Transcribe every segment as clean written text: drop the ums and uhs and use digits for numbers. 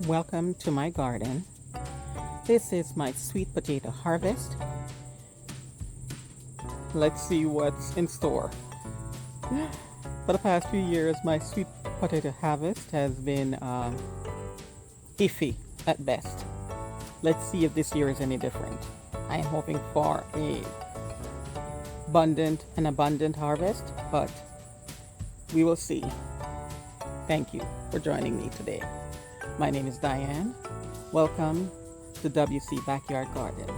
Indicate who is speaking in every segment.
Speaker 1: Welcome to my garden. This is my sweet potato harvest. Let's see what's in store. For the past few years, my sweet potato harvest has been iffy at best. Let's see if this year is any different. I am hoping for an abundant harvest, but we will see. Thank you for joining me today. My name is Diane. Welcome to WC Backyard Garden.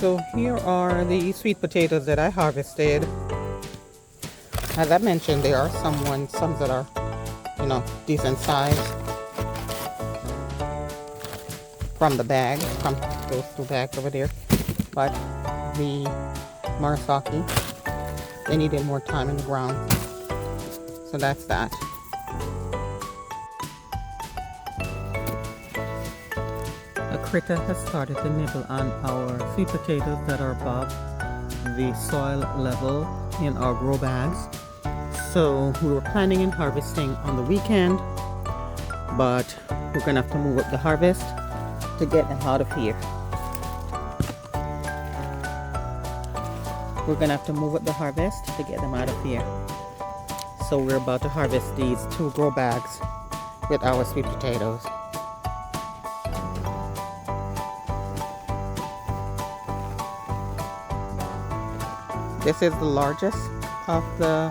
Speaker 1: So here are the sweet potatoes that I harvested. As I mentioned, there are some that are, decent size from the bag, from those two bags over there. But the Murasaki, they needed more time in the ground. So that's that. A critter has started to nibble on our sweet potatoes that are above the soil level in our grow bags. So we were planning on harvesting on the weekend, but we're gonna have to move up the harvest to get them out of here. We're gonna have to move up the harvest to get them out of here. So we're about to harvest these 2 grow bags with our sweet potatoes. This is the largest of the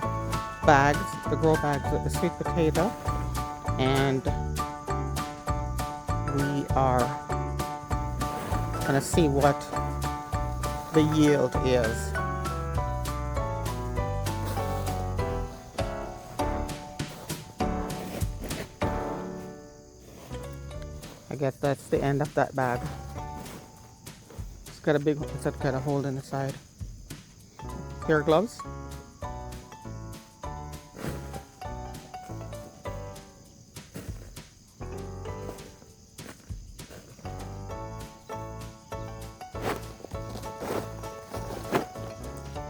Speaker 1: bags, the grow bags with the sweet potato, and we are gonna see what the yield is. I guess that's the end of that bag. It's got a hole in the side. Pair of gloves.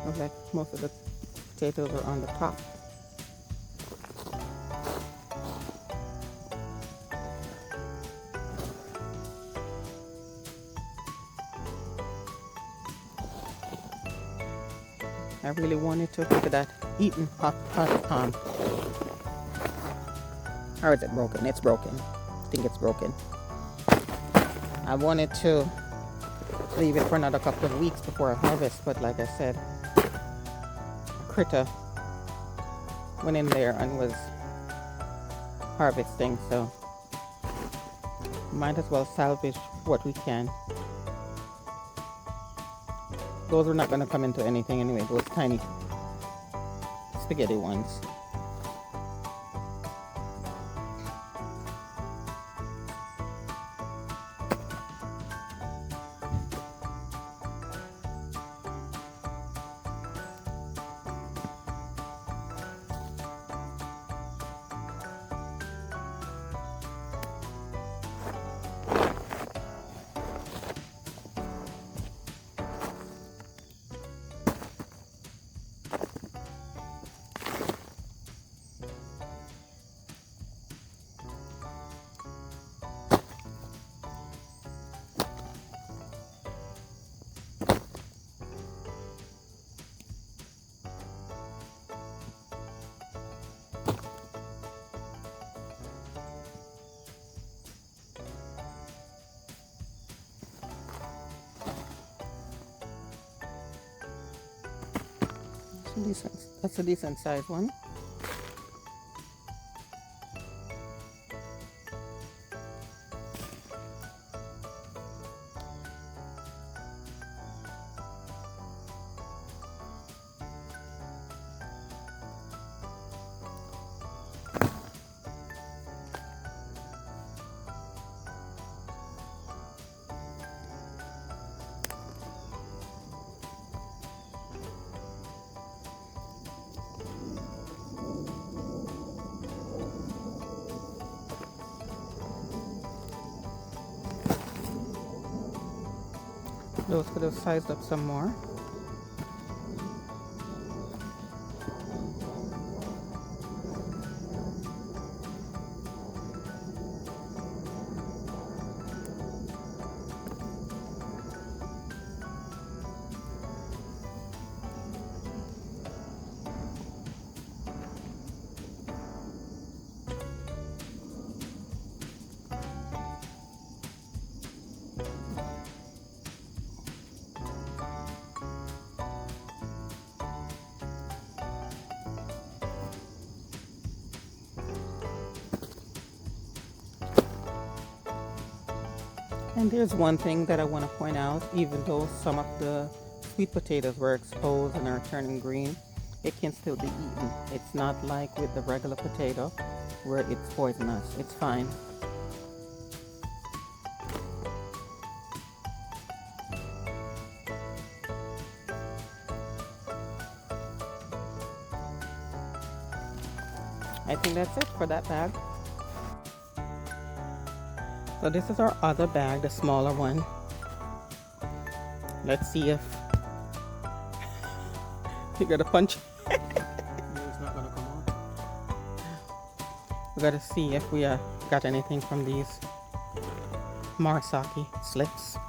Speaker 1: Okay, most of the potatoes are on the top. I really wanted to look at that eaten hot pan. Or is it broken? It's broken. I think it's broken. I wanted to leave it for another couple of weeks before I harvest, but like I said, a critter went in there and was harvesting, so might as well salvage what we can. Those are not going to come into anything anyway, those tiny spaghetti ones. That's a decent size one. Those could have sized up some more. And there's one thing that I want to point out. Even though some of the sweet potatoes were exposed and are turning green, it can still be eaten. It's not like with the regular potato where it's poisonous. It's fine. I think that's it for that bag. So this is our other bag, the smaller one. Let's see if you got a punch. It's not gonna come on. We gotta see if we got anything from these Marasaki slips.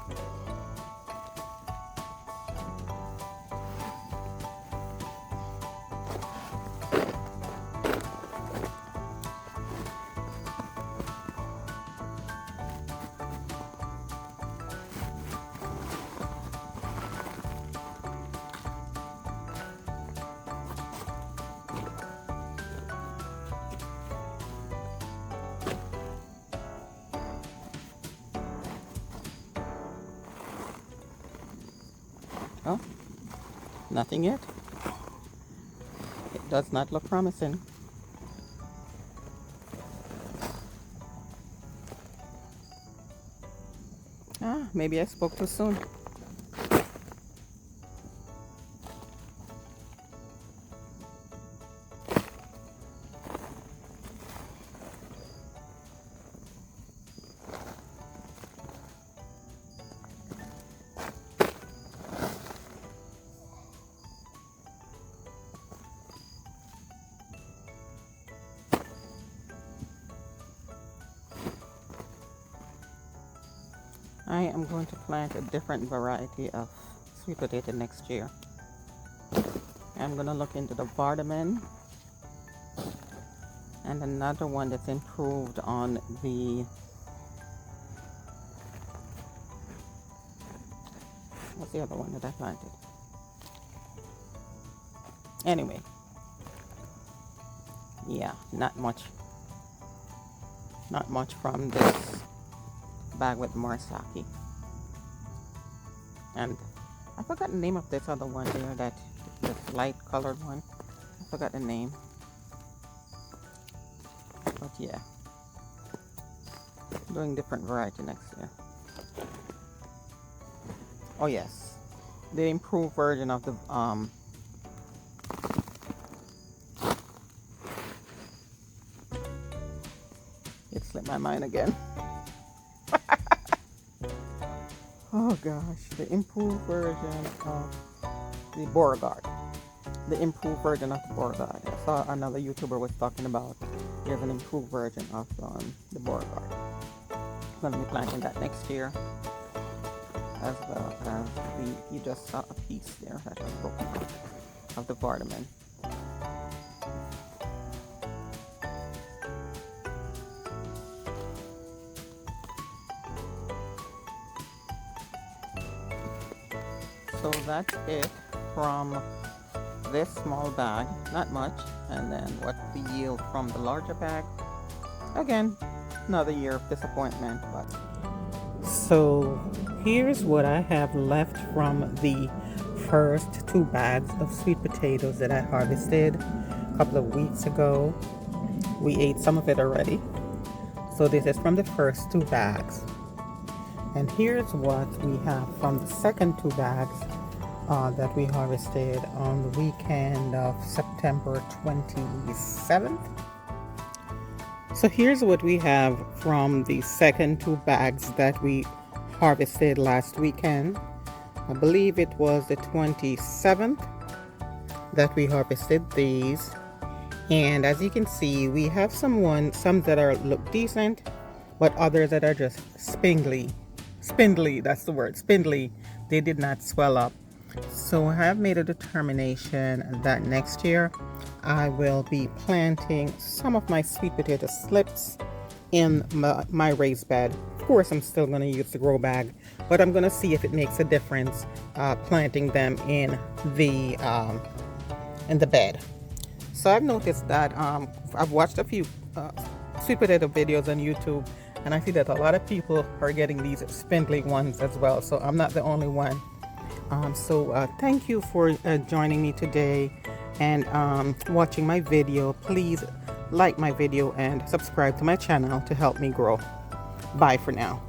Speaker 1: Oh, nothing yet. It does not look promising. Maybe I spoke too soon. I am going to plant a different variety of sweet potato next year. I'm going to look into the Vardaman and another one that's improved on the, what's the other one that I planted? Anyway, yeah, not much from this bag with Marasaki. And I forgot the name of this other one there, that this light colored one. I forgot the name. But yeah, doing different variety next year. Oh yes, the improved version of the it slipped my mind again. Oh gosh, the improved version of the Beauregard. The improved version of the Beauregard. I saw another YouTuber was talking about there's an improved version of the Beauregard. I'm going to be planting that next year. As well as you just saw a piece there that was broken off of the Vardaman. So that's it from this small bag, not much. And then what's the yield from the larger bag? Again, another year of disappointment. But so here's what I have left from the first 2 bags of sweet potatoes that I harvested a couple of weeks ago. We ate some of it already. So this is from the first 2 bags. And here's what we have from the second 2 bags that we harvested on the weekend of September 27th. So here's what we have from the second 2 bags that we harvested last weekend. I believe it was the 27th that we harvested these. And as you can see, we have some that are look decent, but others that are just spindly, that's the word, spindly. They did not swell up. So I have made a determination that next year I will be planting some of my sweet potato slips in my raised bed. Of course, I'm still going to use the grow bag, but I'm going to see if it makes a difference planting them in the bed. So I've noticed that I've watched a few sweet potato videos on YouTube, And I see that a lot of people are getting these spindly ones as well, so I'm not the only one. Thank you for joining me today and watching my video. Please like my video and subscribe to my channel to help me grow. Bye for now.